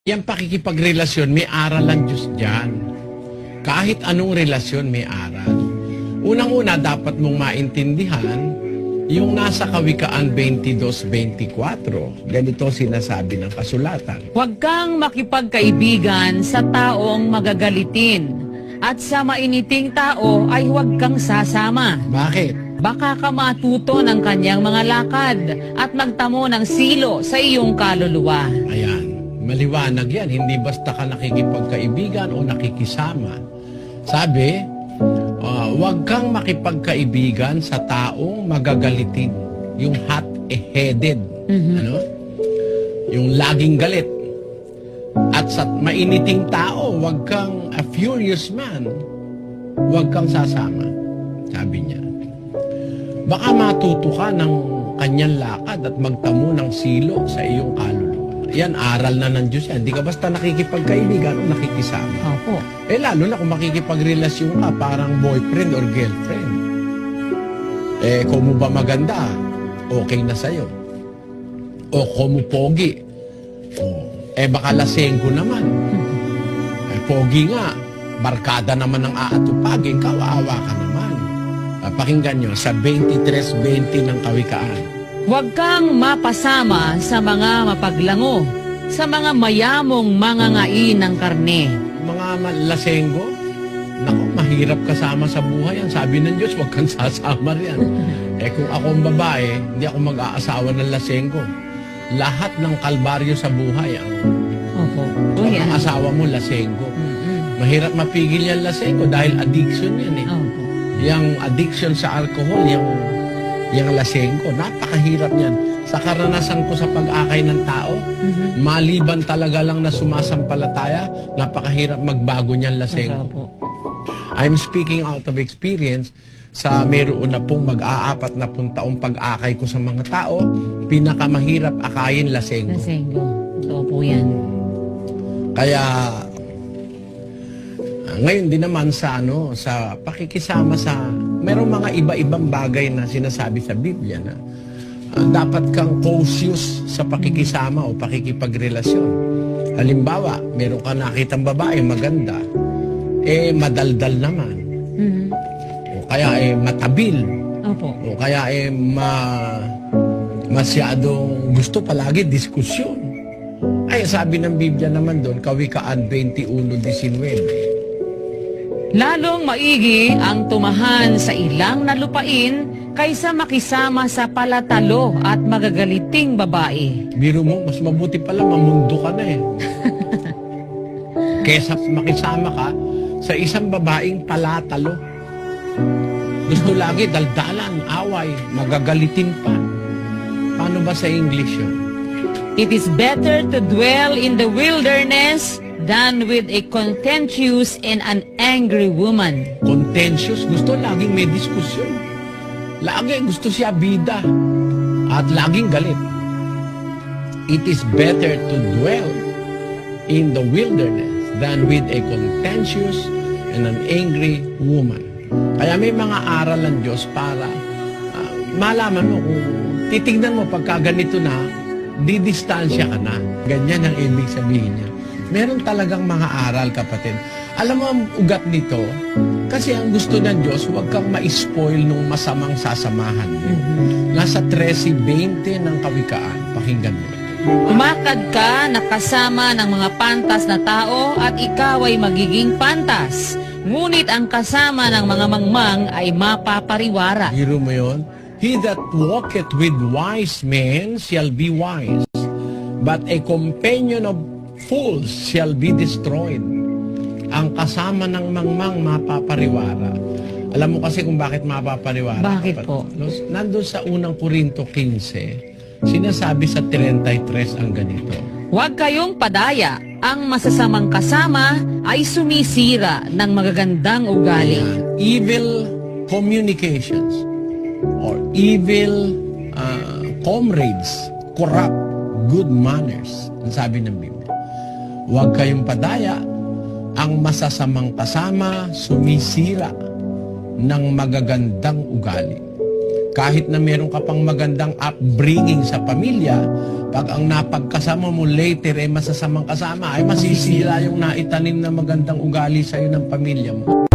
Yang pakikipagrelasyon, may aral ang Diyos dyan. Kahit anong relasyon, may aral. Unang-una, dapat mong maintindihan yung nasa Kawikaan 22:24. Ganito sinasabi ng kasulatan. Huwag kang makipagkaibigan sa taong magagalitin, at sa mainiting tao ay huwag kang sasama. Bakit? Baka ka matuto ng kanyang mga lakad at magtamo ng silo sa iyong kaluluwa. Ayan, maliwanag yan. Hindi basta ka nakikipagkaibigan o nakikisama. Sabi, huwag kang makipagkaibigan sa taong magagalitin. Yung hot-headed. Ano? Yung laging galit. At sa mainiting tao, huwag kang a furious man. Huwag kang sasama. Sabi niya. Baka matuto ka ng kanyang lakad at magtamo ng silo sa iyong kaluluwa. Yan, aral na ng Diyos yan. Hindi ka basta nakikipagkaibigan o nakikisama. Opo. Lalo na kung makikipagrelasyon ka parang boyfriend or girlfriend. Kung mo ba maganda, okay na sa'yo. O kung mo pogi, baka lasenggo naman. Pogi nga, barkada naman ang aatupagin, kawawa ka naman. Pakinggan nyo, sa 23:20 ng Kawikaan. Huwag kang mapasama sa mga mapaglango, sa mga mayamong mangangain ng karne. Mga lasenggo, naku, mahirap kasama sa buhay. Ang sabi ng Diyos, huwag kang sasama riyan. Kung ako ang babae, hindi ako mag-aasawa ng lasenggo. Lahat ng kalbaryo sa buhay, Opo. ang asawa mo, lasenggo. Mahirap mapigil yan lasenggo dahil addiction yan eh. Opo. Yung addiction sa alcohol, yung lasenggo, napakahirap yan. Sa karanasan ko sa pag-akay ng tao, maliban talaga lang na sumasampalataya, napakahirap magbago niyan lasenggo. Opo. I'm speaking out of experience sa meron na pong mag-aapat na taong pag-akay ko sa mga tao, pinakamahirap akayin lasenggo. Lasenggo. Opo yan. Kaya ngayon din naman sa pakikisama sa merong mga iba-ibang bagay na sinasabi sa Biblia na dapat kang cautious sa pakikisama o pakikipagrelasyon. Halimbawa, meron ka nakitang babae maganda, madaldal naman. O kaya matabil. Opo. O kaya masyadong gusto palagi diskusyon. Sabi ng Biblia naman doon, Kawikaan 21:19. Lalong maigi ang tumahan sa ilang nalupain kaysa makisama sa palatalo at magagaliting babae. Biro mo, mas mabuti pala mamundo ka na kesa makisama ka sa isang babaeng palatalo. Gusto lagi daldalan, away, magagalitin pa. Paano ba sa English yun? It is better to dwell in the wilderness than with a contentious and an angry woman. Contentious, gusto laging may diskusyon. Lagi gusto siya bida at laging galit. It is better to dwell in the wilderness than with a contentious and an angry woman. Kaya may mga aral ng Diyos para malaman mo kung titignan mo pagka ganito na, didistansya ka na. Ganyan ang ibig sabihin niya. Meron talagang mga aral, kapatid. Alam mo ang ugat nito, kasi ang gusto ng Diyos, huwag kang ma-spoil nung masamang sasamahan mo. Nasa 13:20 ng Kawikaan, pakinggan mo. Umakad ka na kasama ng mga pantas na tao at ikaw ay magiging pantas. Ngunit ang kasama ng mga mangmang ay mapapariwara. Hiro mo yun? He that walketh with wise men shall be wise, but a companion of fools shall be destroyed. Ang kasama ng mangmang mapapariwara. Alam mo kasi kung bakit mapapariwara? Bakit po? Nandun sa unang Korinto 15, sinasabi sa 33 ang ganito. Huwag kayong padaya. Ang masasamang kasama ay sumisira ng magagandang ugali. Evil communications or evil comrades corrupt good manners. Ang sabi ng Biblia. Huwag kayong padaya. Ang masasamang kasama sumisira ng magagandang ugali. Kahit na meron ka pang magandang upbringing sa pamilya, pag ang napagkasama mo later ay masasamang kasama, ay masisira yung naitanim na magandang ugali sa'yo ng pamilya mo.